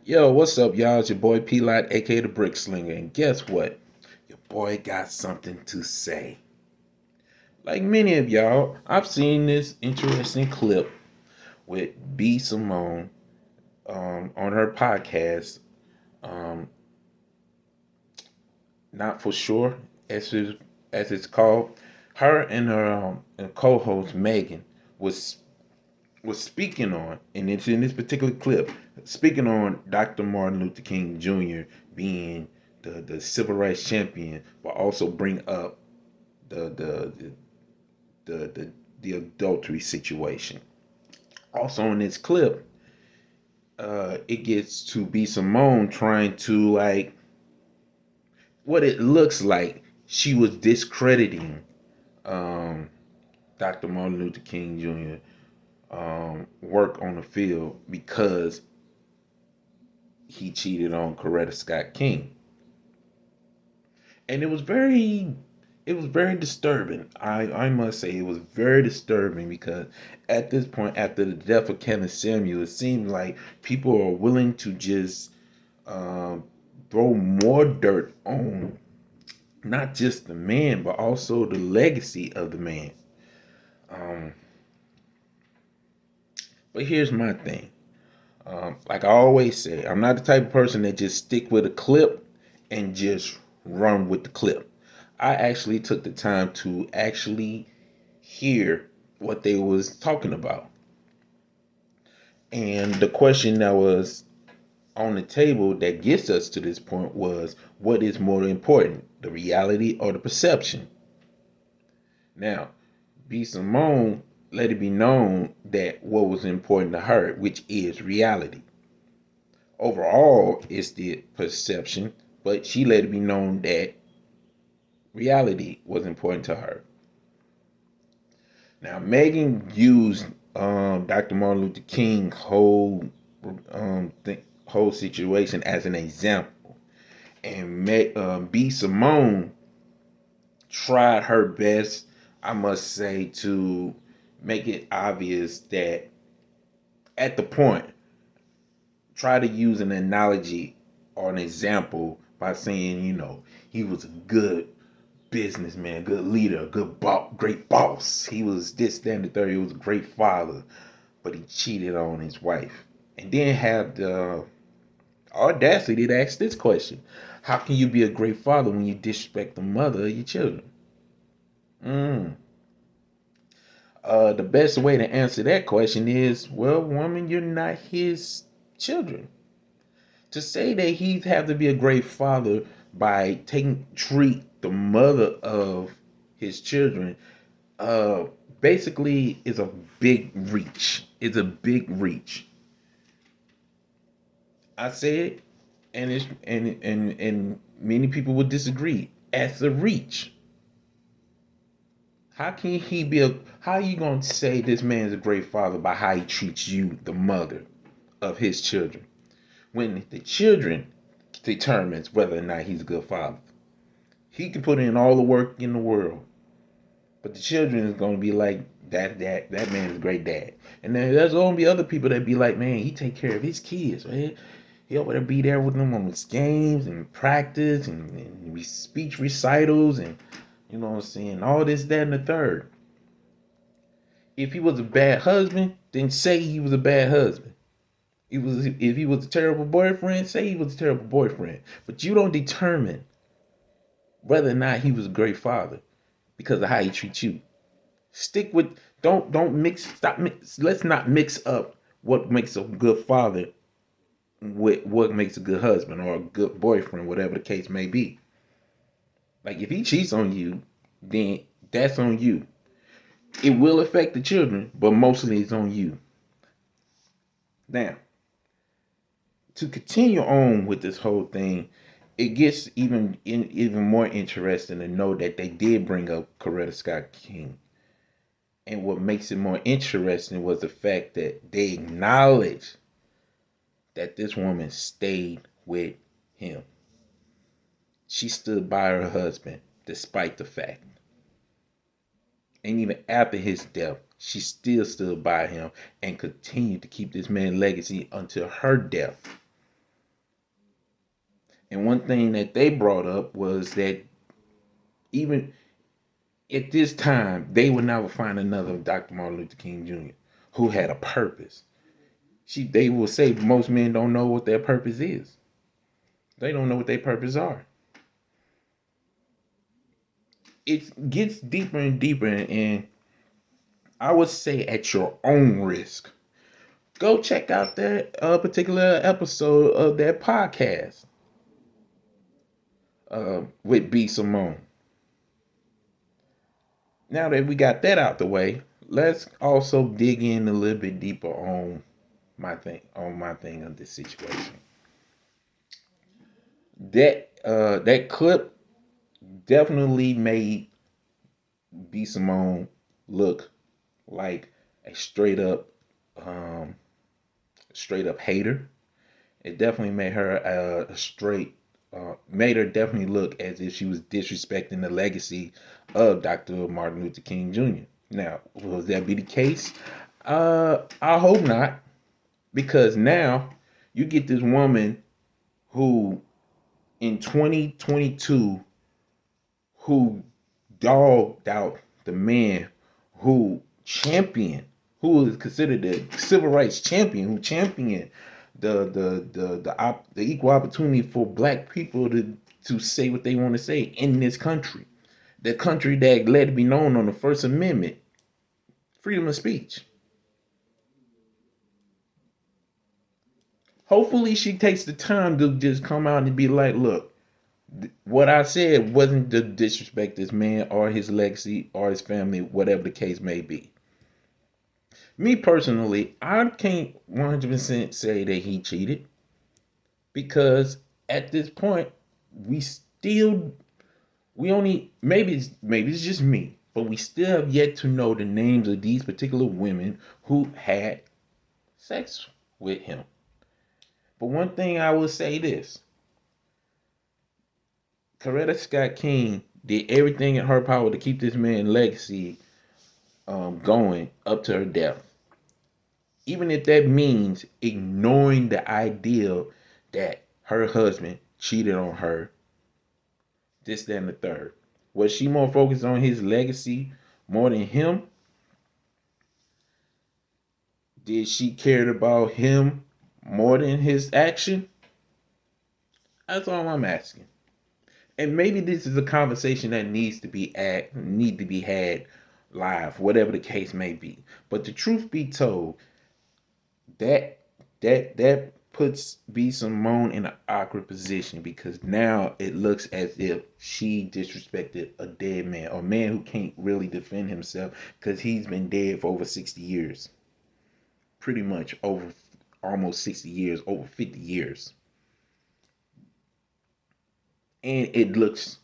Yo, what's up, y'all? It's your boy P Lot, aka the Brick Slinger, and guess what? Your boy got something to say. Like many of y'all, I've seen this interesting clip with B Simone on her podcast. Um, Not for sure, as it's called. Her and her co-host Megan was was speaking on, and it's in this particular clip, speaking on Dr. Martin Luther King Jr. being the civil rights champion, but also bring up the the the adultery situation. Also in this clip, it gets to be Simone trying to like what it looks like she was discrediting um, Dr. Martin Luther King Jr. Work on the field because he cheated on Coretta Scott King, and it was very disturbing. I must say it was very disturbing because at this point, after the death of Kevin Samuel, it seemed like people are willing to just um, throw more dirt on not just the man but also the legacy of the man. Um, but here's my thing. Like I always say, I'm not the type of person that just stick with a clip and just run with the clip. I actually took the time to actually hear what they was talking about. And the question that was on the table that gets us to this point was, what is more important, the reality or the perception? Now, B. Simone let it be known that what was important to her, which is reality. Overall, it's the perception, but she let it be known that reality was important to her. Now, Megan used Dr. Martin Luther King whole situation as an example, and B. Simone tried her best, I must say, to make it obvious that at the point, try to use an analogy or an example by saying, he was a good businessman, good leader, great boss. He was this, that, and the third. He was a great father, but he cheated on his wife. And then have the audacity to ask this question: how can you be a great father when you disrespect the mother of your children? Mm. The best way to answer that question is, well, woman, you're not his children. To say that he'd have to be a great father by treat the mother of his children, uh, basically is a big reach. It's a big reach. I say it, and and many people would disagree. As a reach, how can he be a? How are you gonna say this man is a great father by how he treats you, the mother of his children, when the children determines whether or not he's a good father? He can put in all the work in the world, but the children is gonna be like that man is a great dad. And then there's gonna be other people that be like, man, he take care of his kids, right? He over there be there with them on his games and practice and speech recitals and you know what I'm saying, all this, that, and the third. If he was a bad husband, then say he was a bad husband. If he was a terrible boyfriend, say he was a terrible boyfriend. But you don't determine whether or not he was a great father because of how he treats you. Stick with don't mix stop mix, let's not mix up what makes a good father with what makes a good husband or a good boyfriend, whatever the case may be. Like if he cheats on you, then that's on you. It will affect the children, but mostly it's on you. Now, to continue on with this whole thing, it gets even more interesting to know that they did bring up Coretta Scott King. And what makes it more interesting was the fact that they acknowledged that this woman stayed with him. She stood by her husband despite the fact. And even after his death, she still stood by him and continued to keep this man's legacy until her death. And one thing that they brought up was that even at this time, they would never find another Dr. Martin Luther King Jr. who had a purpose. They will say most men don't know what their purpose is. They don't know what their purpose are. It gets deeper and deeper, and I would say at your own risk, go check out that particular episode of that podcast with B. Simone. Now that we got that out the way, let's also dig in a little bit deeper on my thing of this situation. That clip definitely made B. Simone look like a um, straight up hater. It definitely made her made her definitely look as if she was disrespecting the legacy of Dr. Martin Luther King Jr. Now, will that be the case? I hope not, because now you get this woman who in 2022 who dogged out the man who championed, who is considered the civil rights champion, who championed the equal opportunity for black people to say what they want to say in this country, the country that let it be known on the First Amendment, freedom of speech. Hopefully, she takes the time to just come out and be like, "Look, what I said wasn't to disrespect this man or his legacy or his family, whatever the case may be." Me personally, I can't 100% say that he cheated because at this point, we still, we only, maybe it's just me, but we still have yet to know the names of these particular women who had sex with him. But one thing I will say this: Coretta Scott King did everything in her power to keep this man's legacy going up to her death. Even if that means ignoring the idea that her husband cheated on her, this, that, and the third. Was she more focused on his legacy more than him? Did she care about him more than his action? That's all I'm asking. And maybe this is a conversation that needs to be had live, whatever the case may be. But the truth be told, that that puts B. Simone in an awkward position because now it looks as if she disrespected a dead man, or a man who can't really defend himself because he's been dead for over 60 years. Pretty much over almost 60 years, over 50 years. And it looks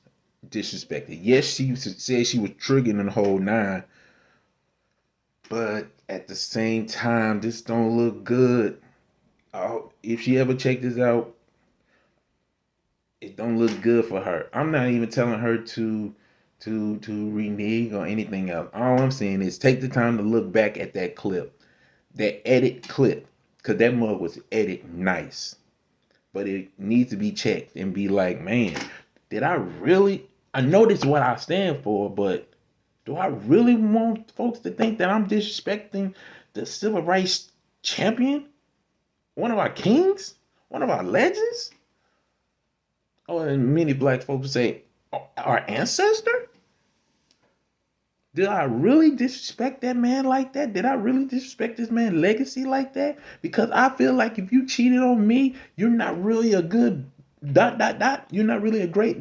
disrespected. Yes, she said she was triggering the whole nine, but at the same time, this don't look good. If she ever check this out, it don't look good for her. I'm not even telling her to renege or anything else. All I'm saying is take the time to look back at that clip, that edit clip, because that mug was edited nice. But it needs to be checked and be like, man, did I really? I know this is what I stand for, but do I really want folks to think that I'm disrespecting the civil rights champion? One of our kings? One of our legends? Oh, and many black folks say, our ancestor? Did I really disrespect that man like that? Did I really disrespect this man's legacy like that? Because I feel like if you cheated on me, you're not really a good ... You're not really a great ...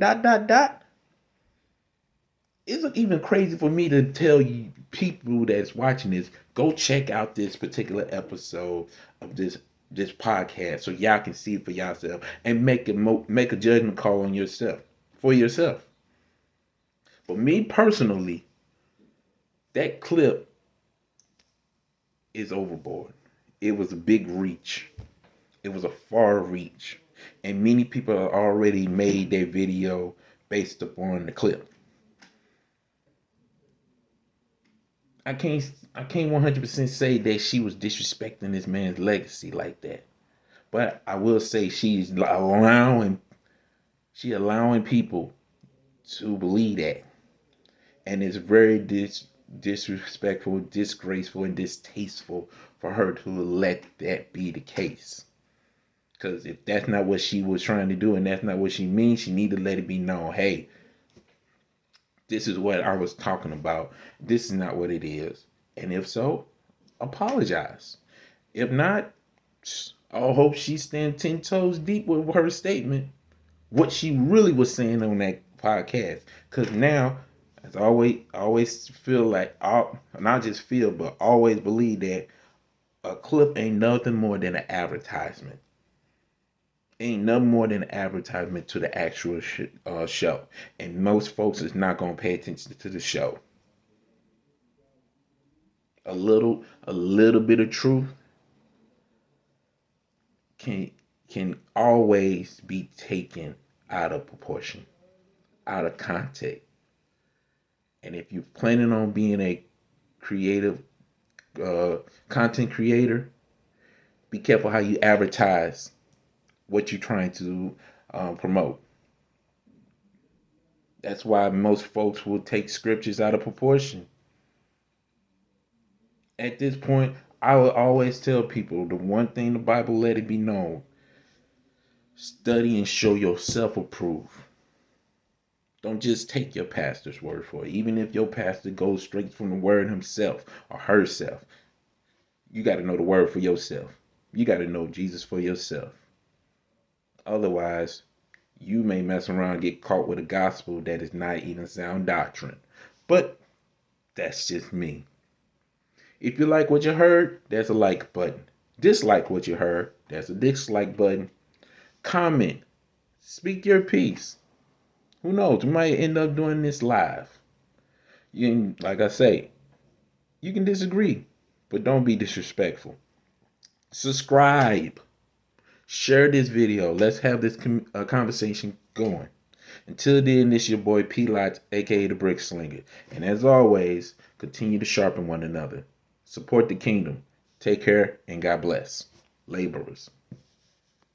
It's even crazy for me to tell you people that's watching this, go check out this particular episode of this podcast so y'all can see it for yourself and make a judgment call on yourself for yourself. But me personally, that clip is overboard. It was a big reach. It was a far reach. And many people have already made their video based upon the clip. I can't 100% say that she was disrespecting this man's legacy like that. But I will say she's allowing She allowing people to believe that. And it's very disrespectful, disgraceful, and distasteful for her to let that be the case. Because if that's not what she was trying to do and that's not what she means, she need to let it be known, hey, this is what I was talking about. This is not what it is. And if so, apologize. If not, I hope she stands 10 toes deep with her statement, what she really was saying on that podcast. Because now, as I always feel like, not just feel, but always believe that a clip ain't nothing more than an advertisement. Ain't nothing more than an advertisement to the actual show. And most folks is not going to pay attention to the show. A little bit of truth can can always be taken out of proportion, out of context. And if you're planning on being a creative uh, content creator, be careful how you advertise what you're trying to promote. That's why most folks will take scriptures out of proportion. At this point, I will always tell people the one thing the Bible let it be known: study and show yourself approved. Don't just take your pastor's word for it. Even if your pastor goes straight from the word himself or herself, you got to know the word for yourself. You got to know Jesus for yourself. Otherwise, you may mess around and get caught with a gospel that is not even sound doctrine. But that's just me. If you like what you heard, there's a like button. Dislike what you heard, there's a dislike button. Comment. Speak your piece. Who knows? We might end up doing this live. You can, like I say, you can disagree, but don't be disrespectful. Subscribe. Share this video. Let's have this conversation going. Until then, this is your boy P Lots, aka the Brick Slinger. And as always, continue to sharpen one another. Support the kingdom. Take care and God bless. Laborers.